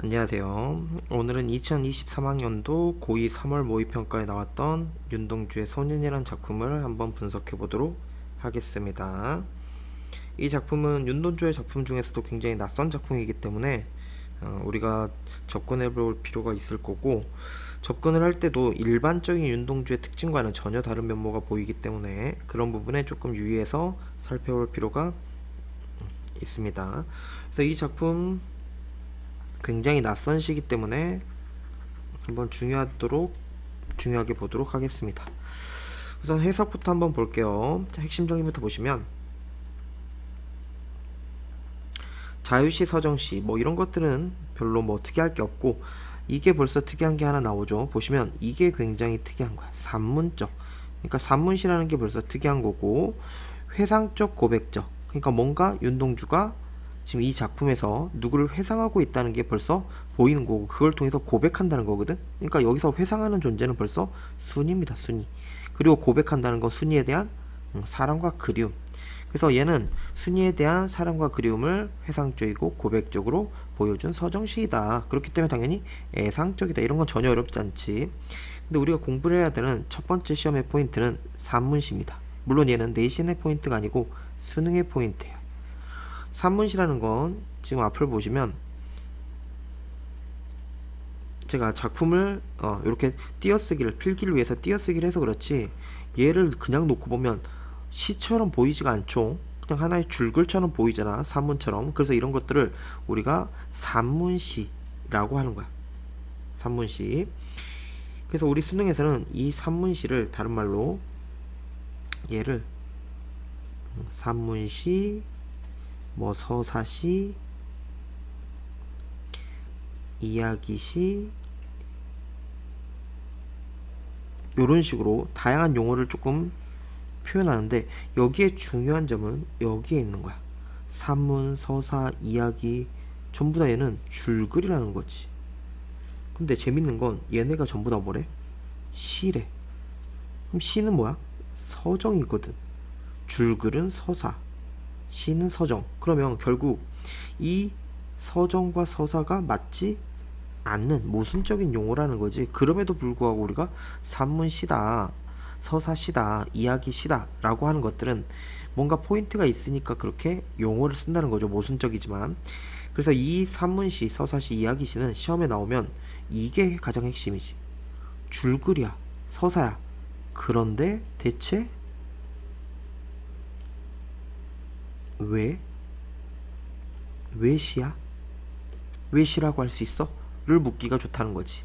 안녕하세요. 오늘은 2023학년도 고2 3월 모의평가에 나왔던 윤동주의 소년이란 작품을 한번 분석해 보도록 하겠습니다. 이 작품은 윤동주의 작품 중에서도 굉장히 낯선 작품이기 때문에 우리가 접근해 볼 필요가 있을 거고, 접근을 할 때도 일반적인 윤동주의 특징과는 전혀 다른 면모가 보이기 때문에 그런 부분에 조금 유의해서 살펴볼 필요가 있습니다. 그래서 이 작품 굉장히 낯선 시기 때문에 한번 중요하게 보도록 하겠습니다. 우선 해석부터 한번 볼게요. 자, 핵심 정의부터 보시면 자유시, 서정시 뭐 이런 것들은 별로 뭐 특이할 게 없고, 이게 벌써 특이한 게 하나 나오죠. 보시면 이게 굉장히 특이한 거야. 산문적. 그러니까 산문시라는 게 벌써 특이한 거고, 회상적, 고백적. 그러니까 뭔가 윤동주가 지금 이 작품에서 누구를 회상하고 있다는 게 벌써 보이는 거고, 그걸 통해서 고백한다는 거거든. 그러니까 여기서 회상하는 존재는 벌써 순이입니다. 순이. 그리고 고백한다는 건 순이에 대한 사랑과 그리움. 그래서 얘는 순이에 대한 사랑과 그리움을 회상적이고 고백적으로 보여준 서정시이다. 그렇기 때문에 당연히 애상적이다. 이런 건 전혀 어렵지 않지. 근데 우리가 공부를 해야 되는 첫 번째 시험의 포인트는 산문시입니다. 물론 얘는 내신의 포인트가 아니고 수능의 포인트예요. 산문시라는 건 지금 앞을 보시면 제가 작품을 이렇게 띄어쓰기를, 필기를 위해서 띄어쓰기를 해서 그렇지, 얘를 그냥 놓고 보면 시처럼 보이지가 않죠. 그냥 하나의 줄글처럼 보이잖아, 산문처럼. 그래서 이런 것들을 우리가 산문시라고 하는 거야. 산문시. 그래서 우리 수능에서는 이 산문시를 다른 말로 얘를 산문시, 뭐 서사시, 이야기시, 이런 식으로 다양한 용어를 조금 표현하는데, 여기에 중요한 점은 여기에 있는 거야. 산문, 서사, 이야기 전부 다 얘는 줄글이라는 거지. 근데 재밌는 건 얘네가 전부 다 뭐래? 시래. 그럼 시는 뭐야? 서정이거든. 줄글은 서사, 시는 서정. 그러면 결국 이 서정과 서사가 맞지 않는 모순적인 용어라는 거지. 그럼에도 불구하고 우리가 산문시다, 서사시다, 이야기시다 라고 하는 것들은 뭔가 포인트가 있으니까 그렇게 용어를 쓴다는 거죠. 모순적이지만. 그래서 이 산문시, 서사시, 이야기시는 시험에 나오면 이게 가장 핵심이지. 줄글이야, 서사야. 그런데 대체 왜? 왜 시야? 왜 시라고 할 수 있어? 를 묻기가 좋다는 거지.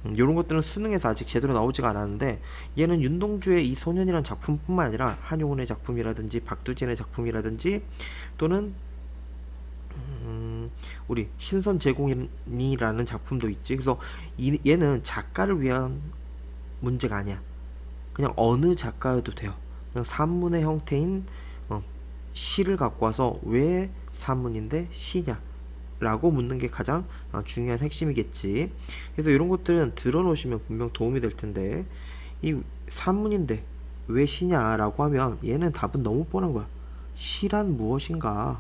이런 것들은 수능에서 아직 제대로 나오지가 않았는데, 얘는 윤동주의 이 소년이란 작품뿐만 아니라 한용운의 작품이라든지 박두진의 작품이라든지, 또는 우리 신선 제공인이라는 작품도 있지. 그래서 얘는 작가를 위한 문제가 아니야. 그냥 어느 작가여도 돼요. 그냥 산문의 형태인 시를 갖고 와서 왜 산문인데 시냐 라고 묻는 게 가장 중요한 핵심이겠지. 그래서 이런 것들은 들어놓으시면 분명 도움이 될 텐데, 이 산문인데 왜 시냐 라고 하면 얘는 답은 너무 뻔한 거야. 시란 무엇인가.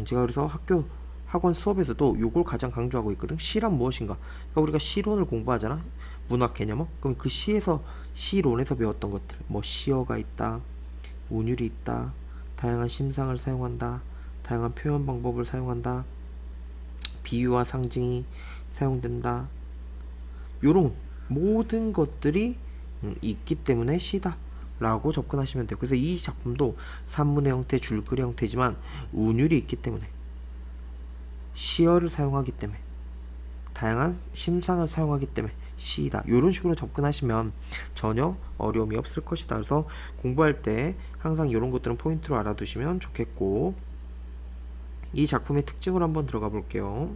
제가 그래서 학원 수업에서도 요걸 가장 강조하고 있거든. 시란 무엇인가. 그러니까 우리가 시론을 공부하잖아, 문학 개념은. 그럼 그 시에서, 시론에서 배웠던 것들, 뭐 시어가 있다, 운율이 있다, 다양한 심상을 사용한다, 다양한 표현 방법을 사용한다, 비유와 상징이 사용된다, 요런 모든 것들이 있기 때문에 시다 라고 접근하시면 돼요. 그래서 이 작품도 산문의 형태, 줄글의 형태지만 운율이 있기 때문에, 시어를 사용하기 때문에, 다양한 심상을 사용하기 때문에 시이다. 이런 식으로 접근하시면 전혀 어려움이 없을 것이다. 그래서 공부할 때 항상 이런 것들은 포인트로 알아두시면 좋겠고, 이 작품의 특징으로 한번 들어가 볼게요.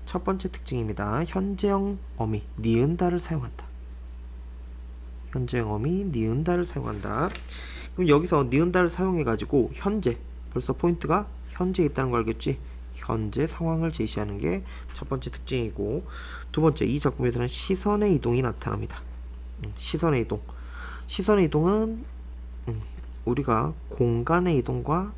첫 번째 특징입니다. 현재형 어미, 니은다를 사용한다. 현재형 어미, 니은다를 사용한다. 그럼 여기서 니은다를 사용해가지고 현재, 벌써 포인트가 현재에 있다는 거 알겠지? 현재 상황을 제시하는 게 첫 번째 특징이고, 두 번째, 이 작품에서는 시선의 이동이 나타납니다. 시선의 이동. 시선의 이동은 우리가 공간의 이동과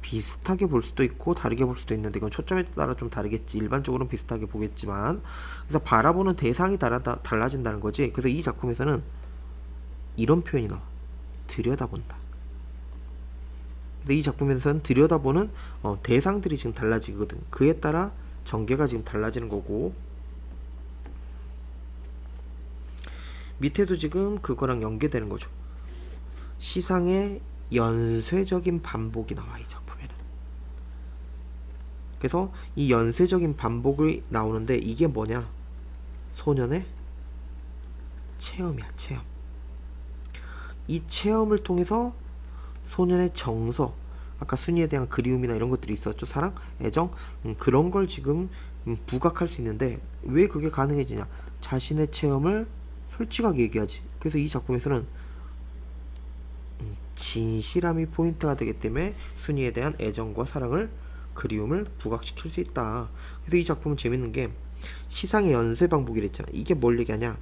비슷하게 볼 수도 있고 다르게 볼 수도 있는데 이건 초점에 따라 좀 다르겠지. 일반적으로는 비슷하게 보겠지만 그래서 바라보는 대상이 달라진다는 거지. 그래서 이 작품에서는 이런 표현이 나와. 들여다본다. 근데 이 작품에서는 들여다보는 대상들이 지금 달라지거든. 그에 따라 전개가 지금 달라지는 거고 밑에도 지금 그거랑 연계되는 거죠. 시상의 연쇄적인 반복이 나와 이 작품에는. 그래서 이 연쇄적인 반복이 나오는데 이게 뭐냐? 소년의 체험이야, 체험. 이 체험을 통해서 소년의 정서, 아까 순이에 대한 그리움이나 이런 것들이 있었죠. 사랑, 애정, 그런 걸 지금 부각할 수 있는데 왜 그게 가능해지냐? 자신의 체험을 솔직하게 얘기하지. 그래서 이 작품에서는 진실함이 포인트가 되기 때문에 순이에 대한 애정과 사랑을 그리움을 부각시킬 수 있다. 그래서 이 작품은 재밌는 게 시상의 연쇄 반복이라 했잖아. 이게 뭘 얘기하냐?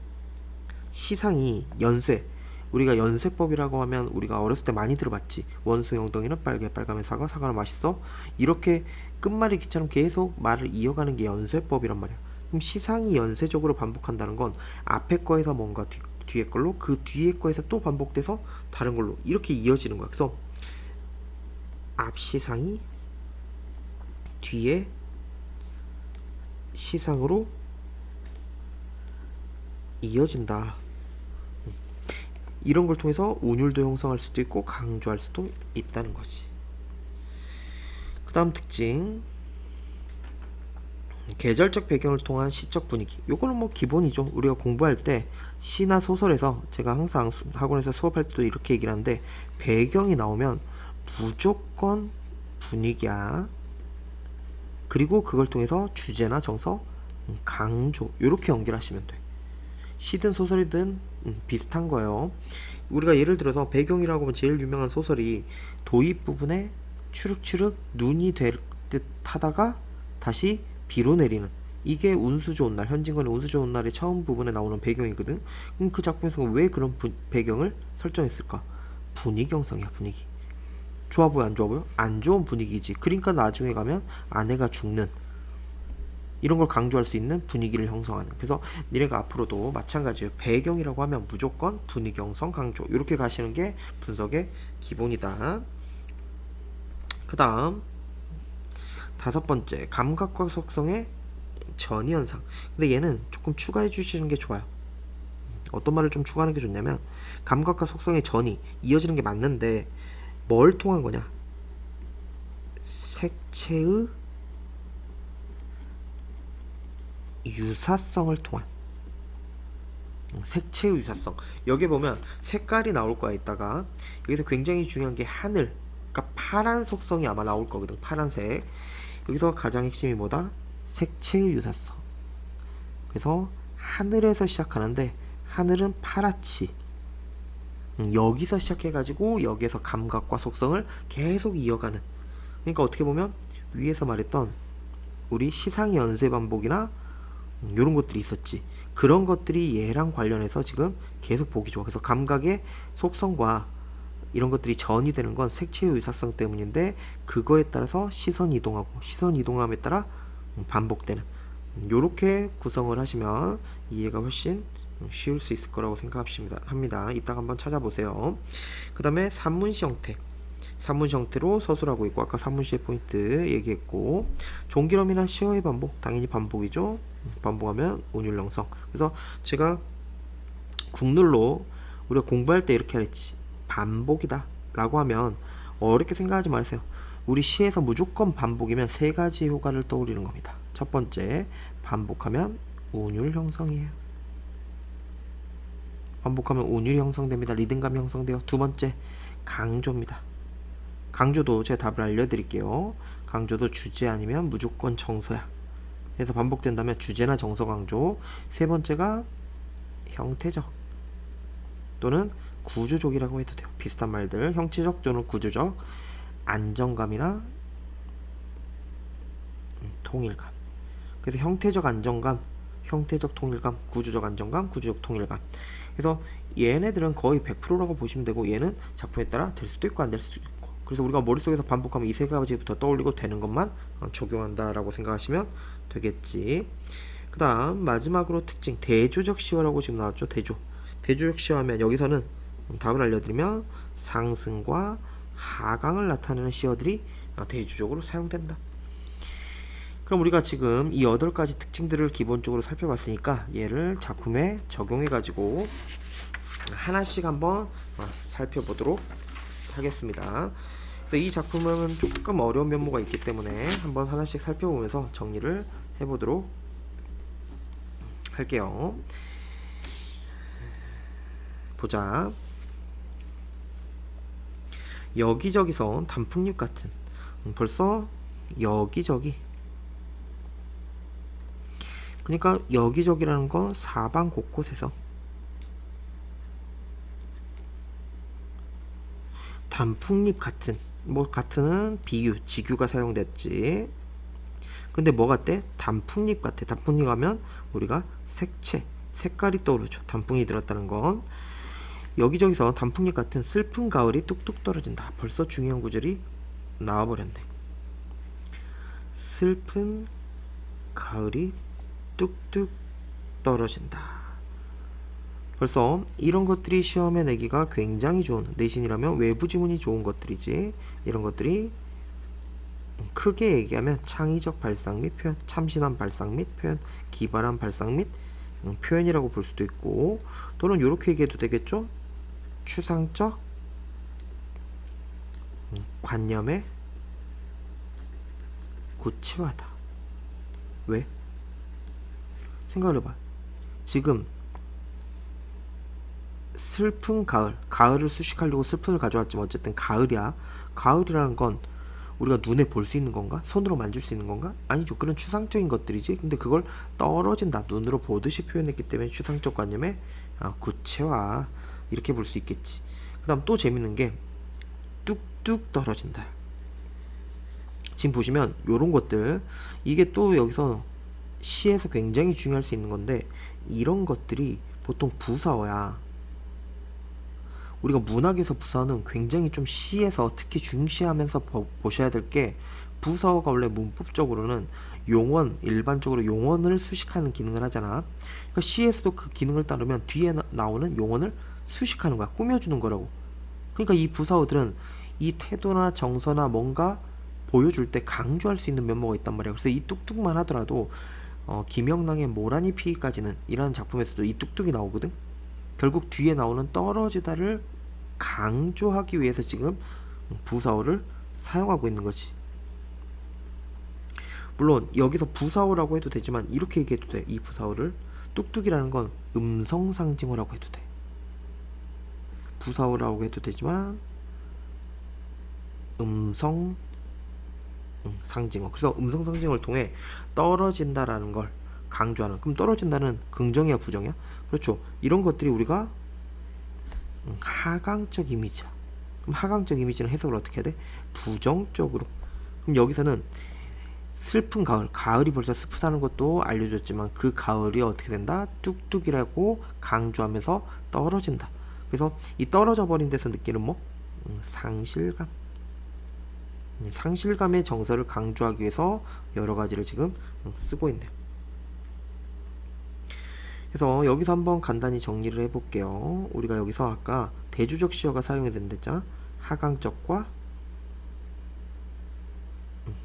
시상이 연쇄. 우리가 연쇄법이라고 하면 우리가 어렸을 때 많이 들어봤지. 원수 영덩이는 빨개, 빨가면 사과, 사과는 맛있어. 이렇게 끝말잇기처럼 계속 말을 이어가는 게 연쇄법이란 말이야. 그럼 시상이 연쇄적으로 반복한다는 건 앞에 거에서 뭔가 뒤에 걸로 그 뒤에 거에서 또 반복돼서 다른 걸로 이렇게 이어지는 거야. 그래서 앞 시상이 뒤에 시상으로 이어진다. 이런 걸 통해서 운율도 형성할 수도 있고 강조할 수도 있다는 거지. 그 다음 특징, 계절적 배경을 통한 시적 분위기. 요거는 뭐 기본이죠. 우리가 공부할 때 시나 소설에서 제가 항상 학원에서 수업할 때도 이렇게 얘기를 하는데 배경이 나오면 무조건 분위기야. 그리고 그걸 통해서 주제나 정서, 강조 요렇게 연결하시면 돼. 시든 소설이든 비슷한 거예요. 우리가 예를 들어서 배경이라고 하면 제일 유명한 소설이 도입 부분에 추륵추륵 눈이 될 듯 하다가 다시 비로 내리는, 이게 운수 좋은 날, 현진건의 운수 좋은 날의 처음 부분에 나오는 배경이거든. 그럼 그 작품에서 왜 그런 배경을 설정했을까? 분위기 형성이야, 분위기. 좋아 보여, 안 좋아 보여? 안 좋은 분위기지. 그러니까 나중에 가면 아내가 죽는, 이런 걸 강조할 수 있는 분위기를 형성하는. 그래서 니네가 앞으로도 마찬가지예요. 배경이라고 하면 무조건 분위기 형성, 강조, 이렇게 가시는 게 분석의 기본이다. 그 다음 다섯 번째, 감각과 속성의 전이 현상. 근데 얘는 조금 추가해 주시는 게 좋아요. 어떤 말을 좀 추가하는 게 좋냐면 감각과 속성의 전이 이어지는 게 맞는데 뭘 통한 거냐? 색채의 유사성을 통한. 색채의 유사성. 여기 보면 색깔이 나올 거야. 이따가 여기서 굉장히 중요한 게 하늘, 그러니까 파란 속성이 아마 나올 거거든. 파란색. 여기서 가장 핵심이 뭐다? 색채의 유사성. 그래서 하늘에서 시작하는데 하늘은 파랗지. 여기서 시작해가지고 여기에서 감각과 속성을 계속 이어가는. 그러니까 어떻게 보면 위에서 말했던 우리 시상의 연쇄 반복이나 이런 것들이 있었지. 그런 것들이 얘랑 관련해서 지금 계속 보기 좋아. 그래서 감각의 속성과 이런 것들이 전이 되는 건 색채의 유사성 때문인데 그거에 따라서 시선 이동하고 시선 이동함에 따라 반복되는, 요렇게 구성을 하시면 이해가 훨씬 쉬울 수 있을 거라고 생각합니다. 이따가 한번 찾아보세요. 그 다음에 산문시 형태. 산문시 형태로 서술하고 있고 아까 산문시의 포인트 얘기했고 종기럼이나 시어의 반복, 당연히 반복이죠. 반복하면 운율 형성. 그래서 제가 국룰로 우리가 공부할 때 이렇게 했지. 반복이다 라고 하면 어렵게 생각하지 마세요. 우리 시에서 무조건 반복이면 세 가지 효과를 떠올리는 겁니다. 첫 번째, 반복하면 운율 형성이에요. 반복하면 운율이 형성됩니다. 리듬감이 형성돼요. 두 번째, 강조입니다. 강조도 제가 답을 알려드릴게요. 강조도 주제 아니면 무조건 정서야. 그래서 반복된다면 주제나 정서 강조. 세 번째가 형태적 또는 구조적이라고 해도 돼요. 비슷한 말들, 형체적 또는 구조적, 안정감이나 통일감. 그래서 형태적 안정감, 형태적 통일감, 구조적 안정감, 구조적 통일감. 그래서 얘네들은 거의 100%라고 보시면 되고 얘는 작품에 따라 될 수도 있고 안 될 수도 있고. 그래서 우리가 머릿속에서 반복하면 이 세 가지부터 떠올리고 되는 것만 적용한다라고 생각하시면 되겠지. 그 다음 마지막으로 특징 대조적 시어라고 지금 나왔죠. 대조적 시어하면 여기서는 답을 알려드리면 상승과 하강을 나타내는 시어들이 대조적으로 사용된다. 그럼 우리가 지금 이 8가지 특징들을 기본적으로 살펴봤으니까 얘를 작품에 적용해 가지고 하나씩 한번 살펴보도록 하겠습니다. 그래서 이 작품은 조금 어려운 면모가 있기 때문에 한번 하나씩 살펴보면서 정리를 해보도록 할게요. 보자. 여기저기서 단풍잎 같은, 벌써 여기저기, 그러니까 여기저기라는 건 사방 곳곳에서 단풍잎 같은, 뭐 같은은 비유, 지규가 사용됐지. 근데 뭐 같대? 단풍잎 같아. 단풍잎 하면 우리가 색채, 색깔이 떠오르죠. 단풍이 들었다는 건. 여기저기서 단풍잎 같은 슬픈 가을이 뚝뚝 떨어진다. 벌써 중요한 구절이 나와버렸네. 슬픈 가을이 뚝뚝 떨어진다. 벌써 이런 것들이 시험에 내기가 굉장히 좋은, 내신이라면 외부 지문이 좋은 것들이지. 이런 것들이 크게 얘기하면 창의적 발상 및 표현, 참신한 발상 및 표현, 기발한 발상 및 표현이라고 볼 수도 있고, 또는 이렇게 얘기해도 되겠죠. 추상적 관념의 구체화다. 왜? 생각을 해봐. 지금 슬픈 가을, 가을을 수식하려고 슬픈을 가져왔지만 어쨌든 가을이야. 가을이라는 건 우리가 눈에 볼 수 있는 건가? 손으로 만질 수 있는 건가? 아니죠. 그런 추상적인 것들이지. 근데 그걸 떨어진다, 눈으로 보듯이 표현했기 때문에 추상적 관념의 구체화, 이렇게 볼 수 있겠지. 그 다음 또 재밌는 게 뚝뚝 떨어진다. 지금 보시면 요런 것들, 이게 또 여기서 시에서 굉장히 중요할 수 있는 건데, 이런 것들이 보통 부사어야. 우리가 문학에서 부사어는 굉장히 좀 시에서 특히 중시하면서 보셔야 될 게, 부사어가 원래 문법적으로는 용언, 일반적으로 용언을 수식하는 기능을 하잖아. 그러니까 시에서도 그 기능을 따르면 뒤에 나오는 용언을 수식하는 거야. 꾸며주는 거라고. 그러니까 이 부사어들은 이 태도나 정서나 뭔가 보여줄 때 강조할 수 있는 면모가 있단 말이야. 그래서 이 뚝뚝만 하더라도 김영랑의 모란이 피기까지는 이라는 작품에서도 이 뚝뚝이 나오거든. 결국 뒤에 나오는 떨어지다를 강조하기 위해서 지금 부사어를 사용하고 있는 거지. 물론 여기서 부사어라고 해도 되지만 이렇게 얘기해도 돼. 이 부사어를 뚝뚝이라는 건 음성상징어라고 해도 돼. 부사어라고 해도 되지만 음성 상징어. 그래서 음성 상징어를 통해 떨어진다라는 걸 강조하는. 그럼 떨어진다는 긍정이야, 부정이야? 그렇죠. 이런 것들이 우리가 하강적 이미지야. 그럼 하강적 이미지는 해석을 어떻게 해야 돼? 부정적으로. 그럼 여기서는 슬픈 가을, 가을이 벌써 슬프다는 것도 알려줬지만 그 가을이 어떻게 된다? 뚝뚝이라고 강조하면서 떨어진다. 그래서 이 떨어져 버린 데서 느끼는 뭐? 상실감. 상실감의 정서를 강조하기 위해서 여러 가지를 지금 쓰고 있네요. 그래서 여기서 한번 간단히 정리를 해볼게요. 우리가 여기서 아까 대조적 시어가 사용이 된다 했잖아. 하강적과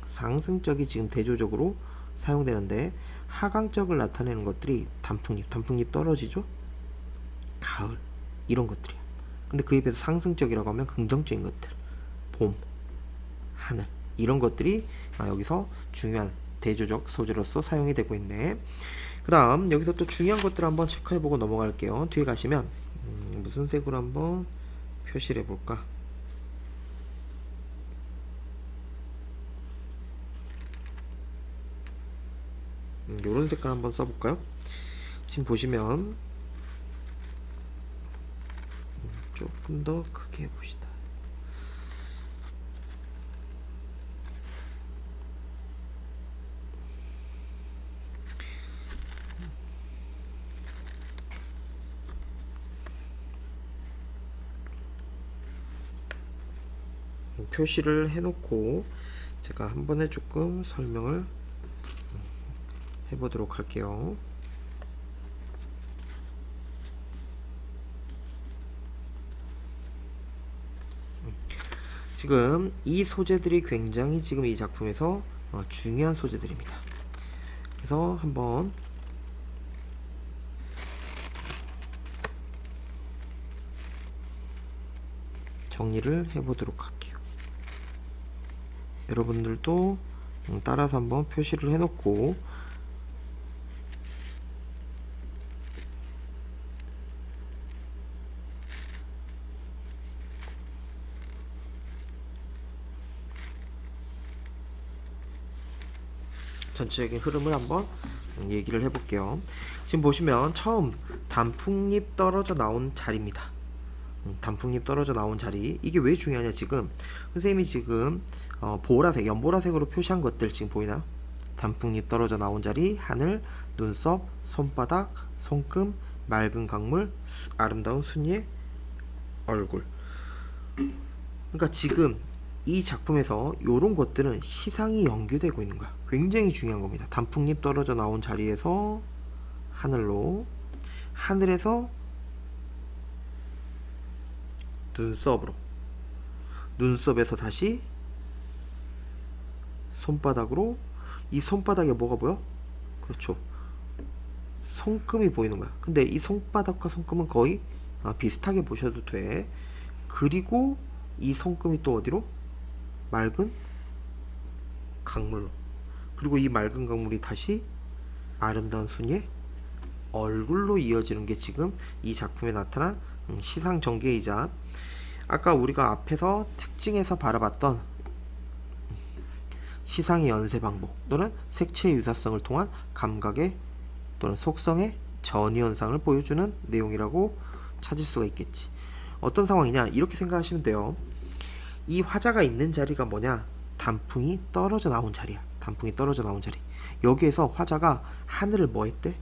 상승적이 지금 대조적으로 사용되는데, 하강적을 나타내는 것들이 단풍잎 떨어지죠? 가을, 이런 것들이야. 근데 그에 비해서 상승적이라고 하면 긍정적인 것들, 봄, 하늘, 이런 것들이 여기서 중요한 대조적 소재로서 사용이 되고 있네. 그 다음 여기서 또 중요한 것들 한번 체크해보고 넘어갈게요. 뒤에 가시면 무슨 색으로 한번 표시를 해볼까? 요런 색깔 한번 써볼까요? 지금 보시면 조금 더 크게 해봅시다. 표시를 해놓고 제가 한 번에 조금 설명을 해보도록 할게요. 지금 이 소재들이 굉장히 지금 이 작품에서 중요한 소재들입니다. 그래서 한번 정리를 해보도록 할게요. 여러분들도 따라서 한번 표시를 해놓고 전체적인 흐름을 한번 얘기를 해볼게요. 지금 보시면 처음 단풍잎 떨어져 나온 자리입니다. 단풍잎 떨어져 나온 자리, 이게 왜 중요하냐, 지금 선생님이 지금 보라색, 연보라색으로 표시한 것들 지금 보이나요? 단풍잎 떨어져 나온 자리, 하늘, 눈썹, 손바닥, 손금, 맑은 강물, 아름다운 순이의 얼굴. 그러니까 지금 이 작품에서 이런 것들은 시상이 연계되고 있는 거야. 굉장히 중요한 겁니다. 단풍잎 떨어져 나온 자리에서 하늘로, 하늘에서 눈썹으로, 눈썹에서 다시 손바닥으로. 이 손바닥에 뭐가 보여? 그렇죠, 손금이 보이는 거야. 근데 이 손바닥과 손금은 거의 비슷하게 보셔도 돼. 그리고 이 손금이 또 어디로? 맑은 강물로. 그리고 이 맑은 강물이 다시 아름다운 순이의 얼굴로 이어지는 게 지금 이 작품에 나타난 시상 전개이자, 아까 우리가 앞에서 특징에서 바라봤던 시상의 연쇄 반복 또는 색채의 유사성을 통한 감각의 또는 속성의 전이 현상을 보여주는 내용이라고 찾을 수가 있겠지. 어떤 상황이냐, 이렇게 생각하시면 돼요. 이 화자가 있는 자리가 뭐냐? 단풍이 떨어져 나온 자리야. 단풍이 떨어져 나온 자리. 여기에서 화자가 하늘을 뭐 했대?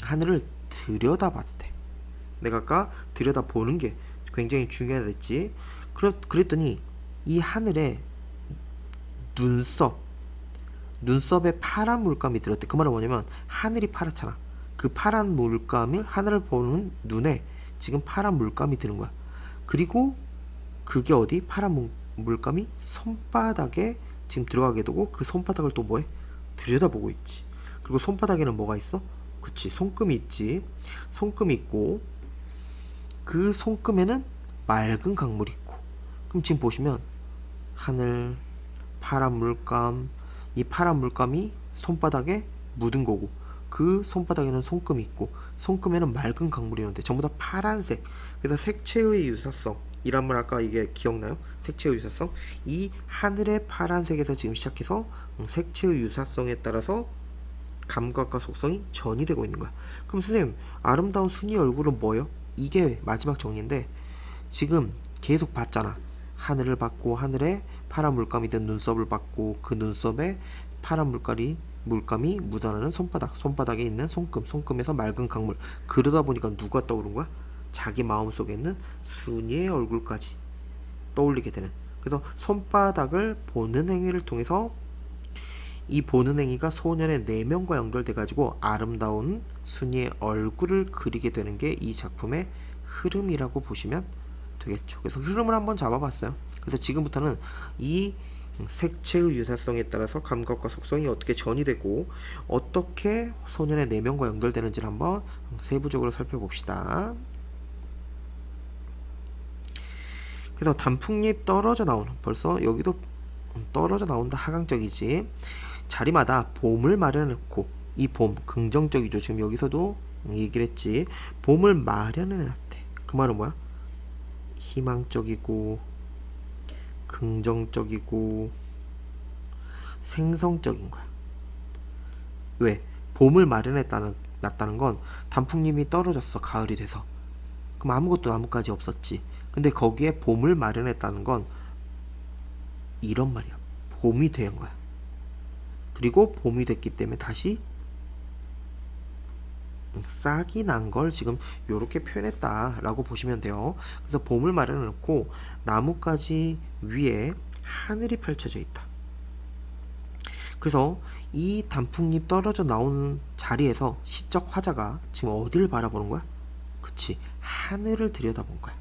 하늘을 들여다봤대. 내가 아까 들여다보는 게 굉장히 중요하댔지. 그랬더니 이 하늘에 눈썹에 파란 물감이 들었대. 그 말은 뭐냐면 하늘이 파랗잖아. 그 파란 물감을, 하늘을 보는 눈에 지금 파란 물감이 드는 거야. 그리고 그게 어디? 파란 물감이 손바닥에 지금 들어가게 되고, 그 손바닥을 또 뭐해? 들여다보고 있지. 그리고 손바닥에는 뭐가 있어? 그치, 손금이 있지. 손금이 있고, 그 손금에는 맑은 강물이 있고. 그럼 지금 보시면 하늘, 파란 물감, 이 파란 물감이 손바닥에 묻은 거고, 그 손바닥에는 손금이 있고, 손금에는 맑은 강물이 있는데 전부 다 파란색. 그래서 색채의 유사성, 이란 말 아까 이게 기억나요? 색채의 유사성. 이 하늘의 파란색에서 지금 시작해서 색채의 유사성에 따라서 감각과 속성이 전이되고 있는 거야. 그럼 선생님, 아름다운 순이 얼굴은 뭐예요? 이게 마지막 정리인데, 지금 계속 봤잖아. 하늘을 봤고, 하늘에 파란 물감이 든 눈썹을 봤고, 그 눈썹에 파란 물감이 묻어나는 손바닥, 손바닥에 있는 손금, 손금에서 맑은 강물. 그러다 보니까 누가 떠오른 거야? 자기 마음속에 있는 순이의 얼굴까지 떠올리게 되는. 그래서 손바닥을 보는 행위를 통해서, 이 보는 행위가 소년의 내면과 연결돼 가지고 아름다운 순이의 얼굴을 그리게 되는 게 이 작품의 흐름이라고 보시면 되겠죠. 그래서 흐름을 한번 잡아봤어요. 그래서 지금부터는 이 색채의 유사성에 따라서 감각과 속성이 어떻게 전이되고 어떻게 소년의 내면과 연결되는지를 한번 세부적으로 살펴봅시다. 그래서 단풍잎 떨어져 나오는, 벌써 여기도 떨어져 나온다, 하강적이지. 자리마다 봄을 마련해놓고, 이 봄 긍정적이죠. 지금 여기서도 얘기를 했지. 봄을 마련해놨대. 그 말은 뭐야? 희망적이고 긍정적이고 생성적인 거야. 왜? 봄을 놨다는 건 단풍잎이 떨어졌어, 가을이 돼서. 그럼 아무것도 나뭇가지 없었지. 근데 거기에 봄을 마련했다는 건 이런 말이야. 봄이 된 거야. 그리고 봄이 됐기 때문에 다시 싹이 난 걸 지금 요렇게 표현했다라고 보시면 돼요. 그래서 봄을 마련해 놓고 나뭇가지 위에 하늘이 펼쳐져 있다. 그래서 이 단풍잎 떨어져 나오는 자리에서 시적 화자가 지금 어디를 바라보는 거야? 그치, 하늘을 들여다본 거야.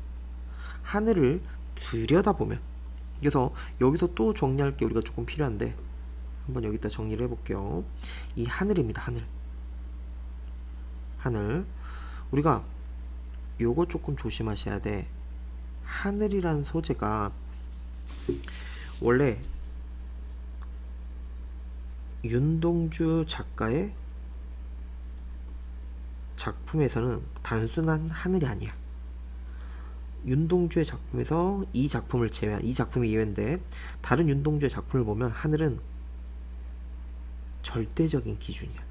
하늘을 들여다보면, 그래서 여기서 또 정리할 게 우리가 조금 필요한데 한번 여기다 정리를 해볼게요. 이 하늘입니다. 하늘. 우리가 요거 조금 조심하셔야 돼. 하늘이라는 소재가 원래 윤동주 작가의 작품에서는 단순한 하늘이 아니야. 윤동주의 작품에서 이 작품을 제외한, 이 작품이 예외인데 다른 윤동주의 작품을 보면 하늘은 절대적인 기준이야.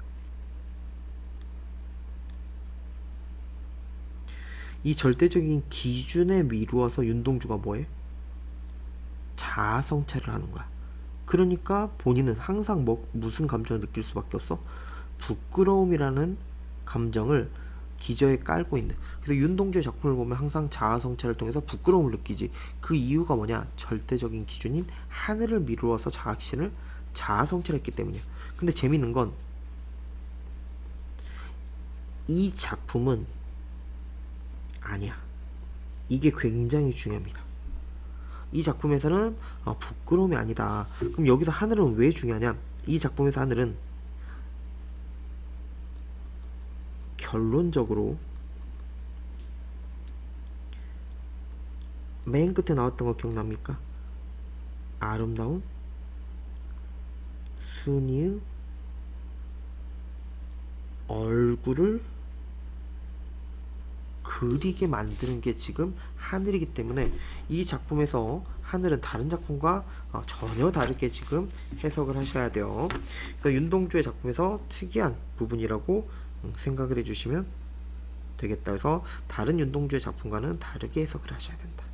이 절대적인 기준에 미루어서 윤동주가 뭐해? 자아성찰을 하는 거야. 그러니까 본인은 항상 무슨 감정을 느낄 수밖에 없어? 부끄러움이라는 감정을 기저에 깔고 있는. 그래서 윤동주의 작품을 보면 항상 자아성찰을 통해서 부끄러움을 느끼지. 그 이유가 뭐냐? 절대적인 기준인 하늘을 미루어서 자신을 자아성찰했기 때문이야. 근데 재밌는 건 이 작품은 아니야. 이게 굉장히 중요합니다. 이 작품에서는 부끄러움이 아니다. 그럼 여기서 하늘은 왜 중요하냐? 이 작품에서 하늘은 결론적으로 맨 끝에 나왔던 거 기억납니까? 아름다운 순이의 얼굴을 그리게 만드는 게 지금 하늘이기 때문에 이 작품에서 하늘은 다른 작품과 전혀 다르게 지금 해석을 하셔야 돼요. 그래서 윤동주의 작품에서 특이한 부분이라고 생각을 해주시면 되겠다. 그래서 다른 윤동주의 작품과는 다르게 해석을 하셔야 된다.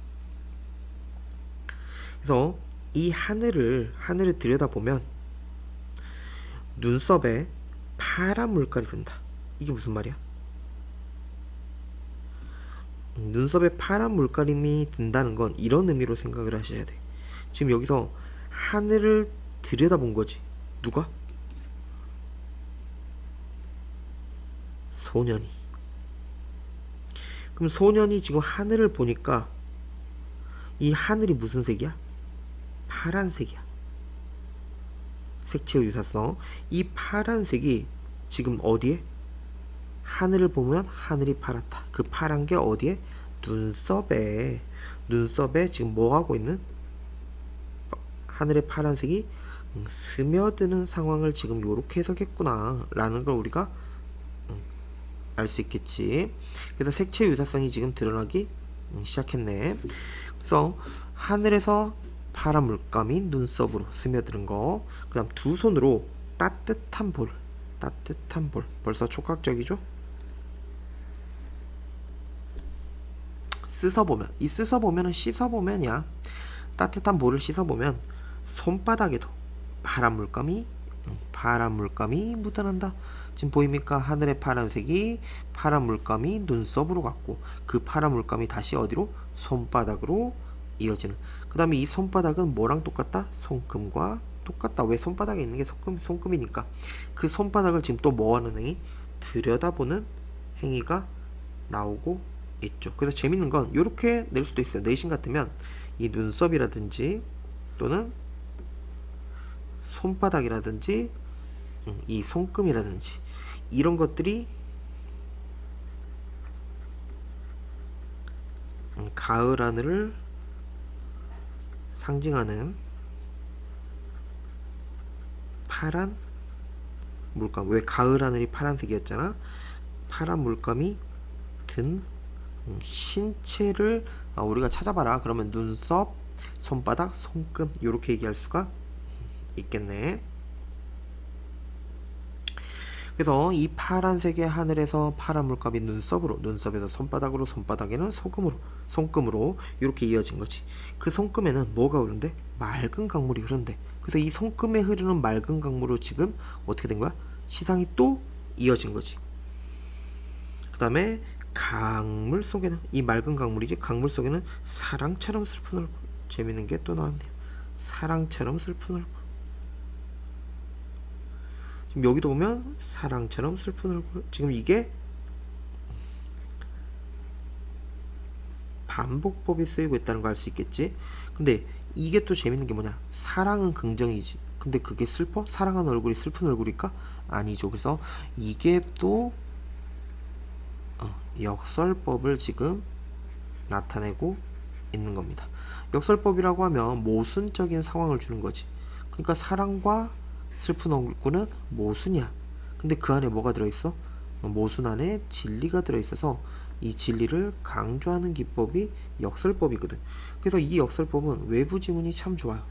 그래서 이 하늘을 들여다보면 눈썹에 파란 물깔이 든다. 이게 무슨 말이야? 눈썹에 파란 물가림이 든다는 건 이런 의미로 생각을 하셔야 돼. 지금 여기서 하늘을 들여다본 거지. 누가? 소년이. 그럼 소년이 지금 하늘을 보니까 이 하늘이 무슨 색이야? 파란색이야. 색채의 유사성. 이 파란색이 지금 어디에? 하늘을 보면 하늘이 파랗다. 그 파란 게 어디에? 눈썹에 지금 뭐 하고 있는? 하늘의 파란색이 스며드는 상황을 지금 요렇게 해석했구나 라는 걸 우리가 알 수 있겠지. 그래서 색채 유사성이 지금 드러나기 시작했네. 그래서 하늘에서 파란 물감이 눈썹으로 스며드는 거. 그 다음 두 손으로 따뜻한 볼. 벌써 촉각적이죠? 씻어보면은 씻어보면이야. 따뜻한 볼을 씻어보면 손바닥에도 파란 물감이 묻어난다. 지금 보입니까? 하늘의 파란색이 파란 물감이 눈썹으로 갔고 그 파란 물감이 다시 어디로? 손바닥으로 이어지는. 그 다음에 이 손바닥은 뭐랑 똑같다? 손금과 똑같다. 왜? 손바닥에 있는 게 손금이니까. 그 손바닥을 지금 또 뭐하는 행위? 들여다보는 행위가 나오고 있죠. 그래서 재밌는 건 이렇게 낼 수도 있어요. 내신 같으면 이 눈썹이라든지 또는 손바닥이라든지 이 손금이라든지 이런 것들이 가을 하늘을 상징하는 파란 물감. 왜? 가을 하늘이 파란색이었잖아. 파란 물감이 든 신체를 우리가 찾아봐라. 그러면 눈썹, 손바닥, 손금 이렇게 얘기할 수가 있겠네. 그래서 이 파란색의 하늘에서 파란 물감이 눈썹에서 손바닥으로, 손바닥에는 손금으로 이렇게 이어진 거지. 그 손금에는 뭐가 흐른대? 맑은 강물이 흐른대. 그래서 이 손금에 흐르는 맑은 강물로 지금 어떻게 된 거야? 시상이 또 이어진 거지. 다음에 강물 속에는, 이 맑은 강물이지, 강물 속에는 사랑처럼 슬픈 얼굴. 재밌는 게 또 나왔네요. 사랑처럼 슬픈 얼굴. 지금 여기도 보면 사랑처럼 슬픈 얼굴. 지금 이게 반복법이 쓰이고 있다는 걸 알 수 있겠지. 근데 이게 또 재밌는 게 뭐냐, 사랑은 긍정이지, 근데 그게 슬퍼? 사랑하는 얼굴이 슬픈 얼굴일까? 아니죠. 그래서 이게 또 역설법을 지금 나타내고 있는 겁니다. 역설법이라고 하면 모순적인 상황을 주는 거지. 그러니까 사랑과 슬픈 얼굴은 모순이야. 근데 그 안에 뭐가 들어있어? 모순 안에 진리가 들어있어서 이 진리를 강조하는 기법이 역설법이거든. 그래서 이 역설법은 외부 지문이 참 좋아요.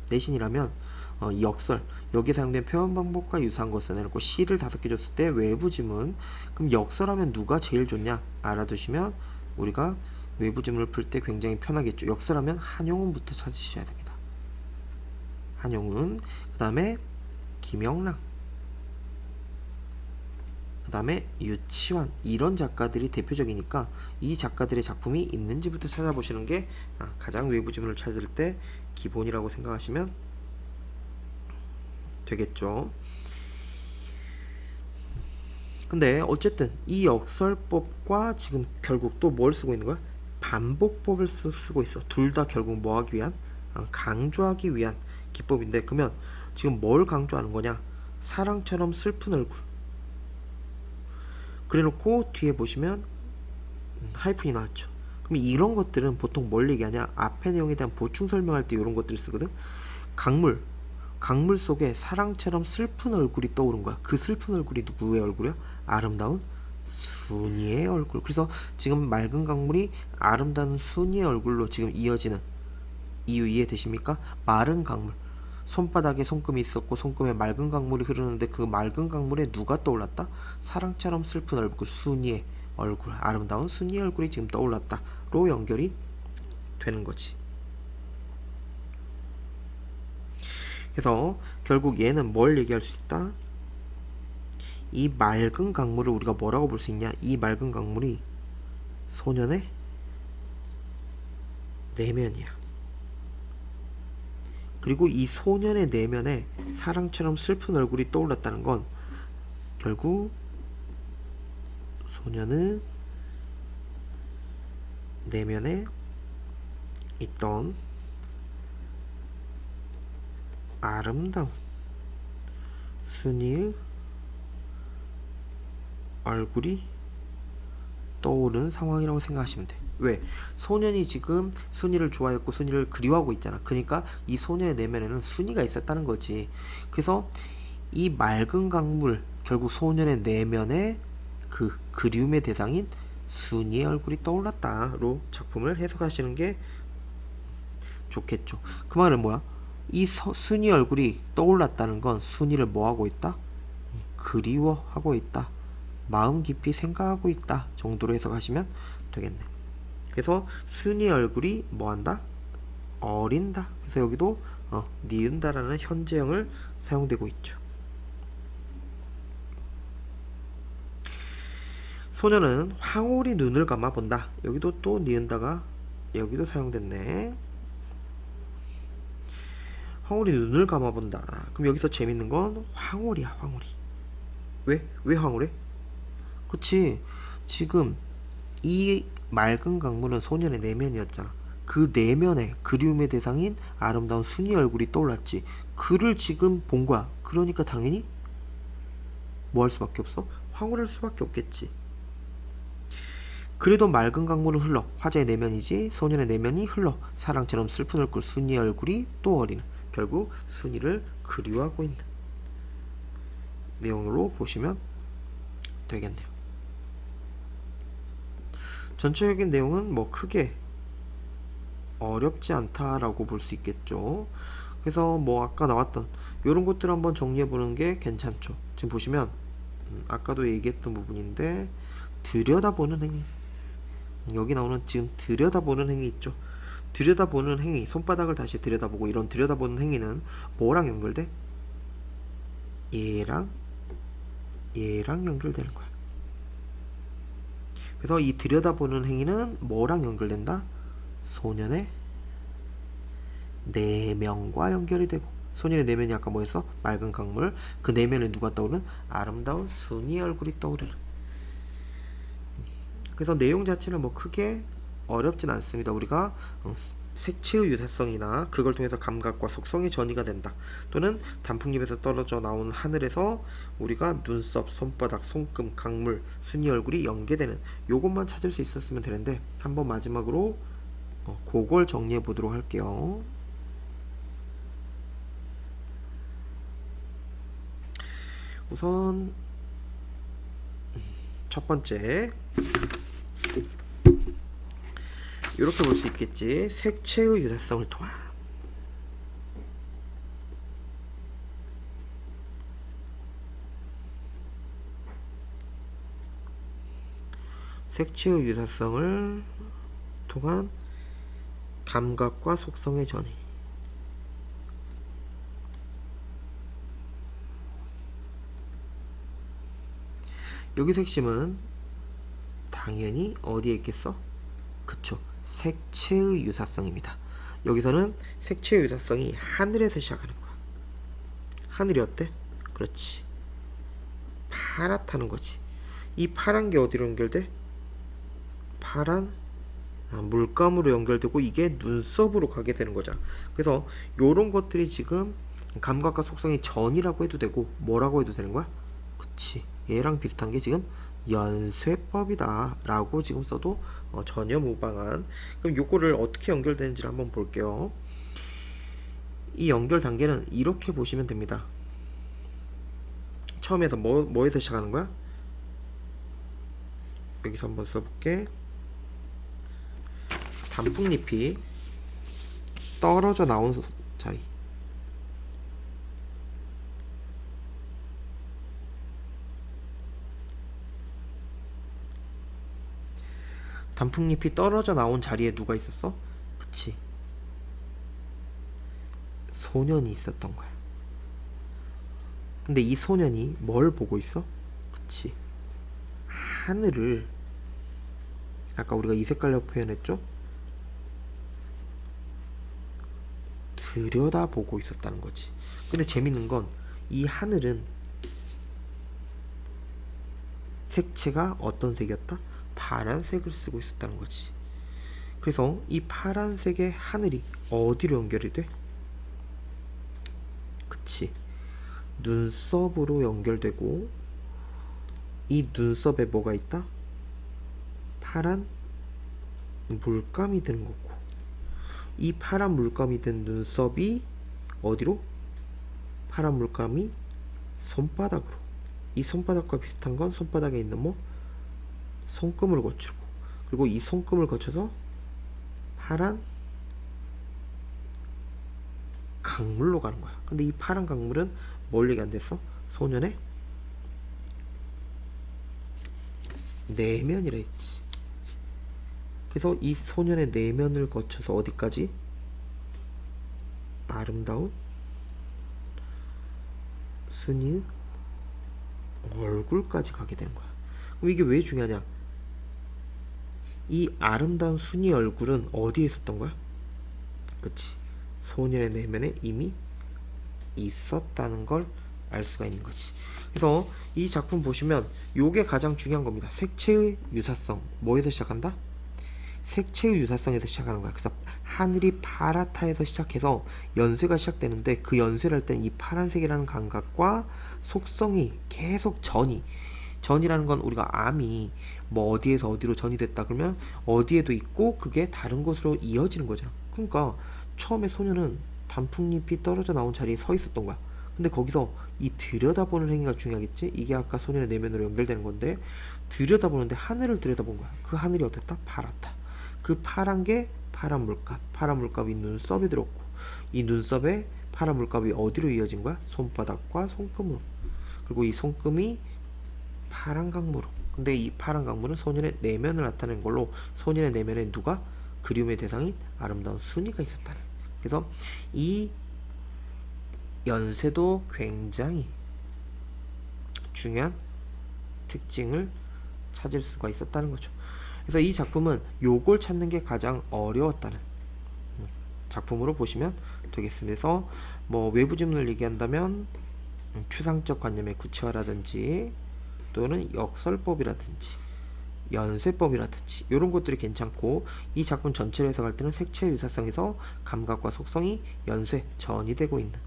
내신이라면 이 역설, 여기에 사용된 표현 방법과 유사한 것을 내놓고 C를 5개 줬을 때 외부 지문. 그럼 역설하면 누가 제일 좋냐 알아두시면 우리가 외부 지문을 풀 때 굉장히 편하겠죠. 역설하면 한용운부터 찾으셔야 됩니다. 한용운, 그 다음에 김영랑, 그 다음에 유치환, 이런 작가들이 대표적이니까 이 작가들의 작품이 있는지부터 찾아보시는 게 가장 외부 지문을 찾을 때 기본이라고 생각하시면 되겠죠. 근데 어쨌든 이 역설법과 지금 결국 또 뭘 쓰고 있는 거야? 반복법을 쓰고 있어. 둘 다 결국 뭐 하기 위한? 강조하기 위한 기법인데, 그러면 지금 뭘 강조하는 거냐? 사랑처럼 슬픈 얼굴. 그래놓고 뒤에 보시면 하이픈이 나왔죠. 그럼 이런 것들은 보통 뭘 얘기하냐? 앞의 내용에 대한 보충 설명할 때 이런 것들을 쓰거든. 강물, 강물 속에 사랑처럼 슬픈 얼굴이 떠오른 거야. 그 슬픈 얼굴이 누구의 얼굴이야? 아름다운 순이의 얼굴. 그래서 지금 맑은 강물이 아름다운 순이의 얼굴로 지금 이어지는 이유 이해되십니까? 마른 강물, 손바닥에 손금이 있었고 손금에 맑은 강물이 흐르는데 그 맑은 강물에 누가 떠올랐다? 사랑처럼 슬픈 얼굴, 순이의 얼굴, 아름다운 순이의 얼굴이 지금 떠올랐다로 연결이 되는 거지. 그래서 결국 얘는 뭘 얘기할 수 있다? 이 맑은 강물을 우리가 뭐라고 볼 수 있냐? 이 맑은 강물이 소년의 내면이야. 그리고 이 소년의 내면에 사랑처럼 슬픈 얼굴이 떠올랐다는 건 결국 소년은 내면에 있던 아름다운 순이의 얼굴이 떠오르는 상황이라고 생각하시면 돼. 왜? 소년이 지금 순이를 좋아했고 순이를 그리워하고 있잖아. 그러니까 이 소년의 내면에는 순이가 있었다는 거지. 그래서 이 맑은 강물, 결국 소년의 내면에 그 그리움의 대상인 순이의 얼굴이 떠올랐다로 작품을 해석하시는 게 좋겠죠. 그 말은 뭐야? 이 순이 얼굴이 떠올랐다는 건 순이를 뭐하고 있다? 그리워하고 있다, 마음 깊이 생각하고 있다 정도로 해석하시면 되겠네. 그래서 순이 얼굴이 뭐한다? 어린다. 그래서 여기도 니은다라는 현재형을 사용되고 있죠. 소녀는 황홀히 눈을 감아 본다. 여기도 또 니은다가 여기도 사용됐네. 황홀히 눈을 감아 본다. 그럼 여기서 재밌는 건 황홀이야. 황홀이. 왜 황홀해? 그치. 지금 이 맑은 강물은 소년의 내면이었잖아. 그 내면에 그리움의 대상인 아름다운 순이 얼굴이 떠올랐지. 그를 지금 본 거야. 그러니까 당연히 뭐 할 수밖에 없어? 황홀할 수밖에 없겠지. 그래도 맑은 강물은 흘러. 화자의 내면이지 소년의 내면이 흘러. 사랑처럼 슬픈 얼굴 순이의 얼굴이 또 어린. 결국 순이를 그리워하고 있는 내용으로 보시면 되겠네요. 전체적인 내용은 뭐 크게 어렵지 않다라고 볼 수 있겠죠. 그래서 뭐 아까 나왔던 이런 것들 한번 정리해 보는 게 괜찮죠. 지금 보시면 아까도 얘기했던 부분인데 들여다보는 행위, 여기 나오는 지금 들여다보는 행위 있죠. 들여다보는 행위, 손바닥을 다시 들여다보고, 이런 들여다보는 행위는 뭐랑 연결돼? 얘랑 연결되는 거야. 그래서 이 들여다보는 행위는 뭐랑 연결된다? 소년의 내면과 연결이 되고, 소년의 내면이 아까 뭐였어? 맑은 강물. 그 내면에 누가 떠오르는? 아름다운 순이의 얼굴이 떠오르는. 그래서 내용 자체는 뭐 크게 어렵진 않습니다. 우리가 색채의 유사성이나 그걸 통해서 감각과 속성의 전이가 된다, 또는 단풍잎에서 떨어져 나오는 하늘에서 우리가 눈썹, 손바닥, 손금, 강물, 순이 얼굴이 연계되는 요것만 찾을 수 있었으면 되는데, 한번 마지막으로 그걸 정리해 보도록 할게요. 우선 첫 번째, 이렇게 볼 수 있겠지. 색채의 유사성을 통한 색채의 유사성을 통한 감각과 속성의 전이. 여기서 핵심은 당연히 어디에 있겠어? 그쵸, 색채의 유사성입니다. 여기서는 색채의 유사성이 하늘에서 시작하는 거야. 하늘이 어때? 그렇지, 파랗다는 거지. 이 파란 게 어디로 연결돼? 파란 물감으로 연결되고, 이게 눈썹으로 가게 되는 거잖아. 그래서 요런 것들이 지금 감각과 속성의 전이라고 해도 되고, 뭐라고 해도 되는 거야? 그치, 얘랑 비슷한 게 지금 연쇄법이다 라고 지금 써도 전혀 무방한. 그럼 요거를 어떻게 연결되는지를 한번 볼게요. 이 연결 단계는 이렇게 보시면 됩니다. 처음에서 뭐에서 시작하는 거야? 여기서 한번 써볼게. 단풍잎이 떨어져 나온 자리. 단풍잎이 떨어져 나온 자리에 누가 있었어? 그치, 소년이 있었던 거야. 근데 이 소년이 뭘 보고 있어? 그치, 하늘을. 아까 우리가 이 색깔로 표현했죠? 들여다보고 있었다는 거지. 근데 재밌는 건 이 하늘은 색채가 어떤 색이었다? 파란색을 쓰고 있었다는 거지. 그래서 이 파란색의 하늘이 어디로 연결이 돼? 그치, 눈썹으로 연결되고, 이 눈썹에 뭐가 있다? 파란 물감이 드는 거고, 이 파란 물감이 든 눈썹이 어디로? 파란 물감이 손바닥으로. 이 손바닥과 비슷한 건 손바닥에 있는 뭐? 손금을 거치고, 그리고 이 손금을 거쳐서 파란 강물로 가는 거야. 근데 이 파란 강물은 뭘 얘기 안 됐어? 소년의 내면이라 했지. 그래서 이 소년의 내면을 거쳐서 어디까지? 아름다운 순이의 얼굴까지 가게 되는 거야. 그럼 이게 왜 중요하냐? 이 아름다운 순이의 얼굴은 어디에 있었던 거야? 그치, 소년의 내면에 이미 있었다는 걸 알 수가 있는 거지. 그래서 이 작품 보시면 요게 가장 중요한 겁니다. 색채의 유사성. 뭐에서 시작한다? 색채의 유사성에서 시작하는 거야. 그래서 하늘이 파랗다에서 시작해서 연쇄가 시작되는데, 그 연쇄를 할 때는 이 파란색이라는 감각과 속성이 계속 전이라는 건, 우리가 암이 뭐 어디에서 어디로 전이 됐다 그러면 어디에도 있고 그게 다른 곳으로 이어지는 거잖아. 그러니까 처음에 소녀는 단풍잎이 떨어져 나온 자리에 서 있었던 거야. 근데 거기서 이 들여다보는 행위가 중요하겠지. 이게 아까 소년의 내면으로 연결되는 건데, 들여다보는데 하늘을 들여다본 거야. 그 하늘이 어땠다? 파랗다. 그 파란 게 파란 물감. 파란 물감이 눈썹에 들었고, 이 눈썹에 파란 물감이 어디로 이어진 거야? 손바닥과 손금으로. 그리고 이 손금이 파란 강물로. 근데 이 파란 강물은 소년의 내면을 나타낸 걸로, 소년의 내면에 누가? 그리움의 대상인 아름다운 순이가 있었다는. 그래서 이 연쇄도 굉장히 중요한 특징을 찾을 수가 있었다는 거죠. 그래서 이 작품은 요걸 찾는 게 가장 어려웠다는 작품으로 보시면 되겠습니다. 그래서 뭐 외부 지문을 얘기한다면 추상적 관념의 구체화라든지 또는 역설법이라든지 연쇄법이라든지 이런 것들이 괜찮고, 이 작품 전체를 해석할 때는 색채 유사성에서 감각과 속성이 연쇄 전이 되고 있는,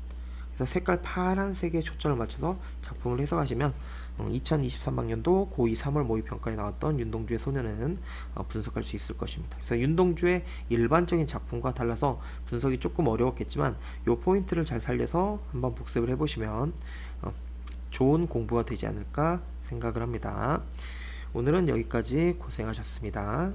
그래서 색깔 파란색에 초점을 맞춰서 작품을 해석하시면 2023학년도 고2 3월 모의평가에 나왔던 윤동주의 소녀는 분석할 수 있을 것입니다. 그래서 윤동주의 일반적인 작품과 달라서 분석이 조금 어려웠겠지만 이 포인트를 잘 살려서 한번 복습을 해보시면 좋은 공부가 되지 않을까 생각을 합니다. 오늘은 여기까지. 고생하셨습니다.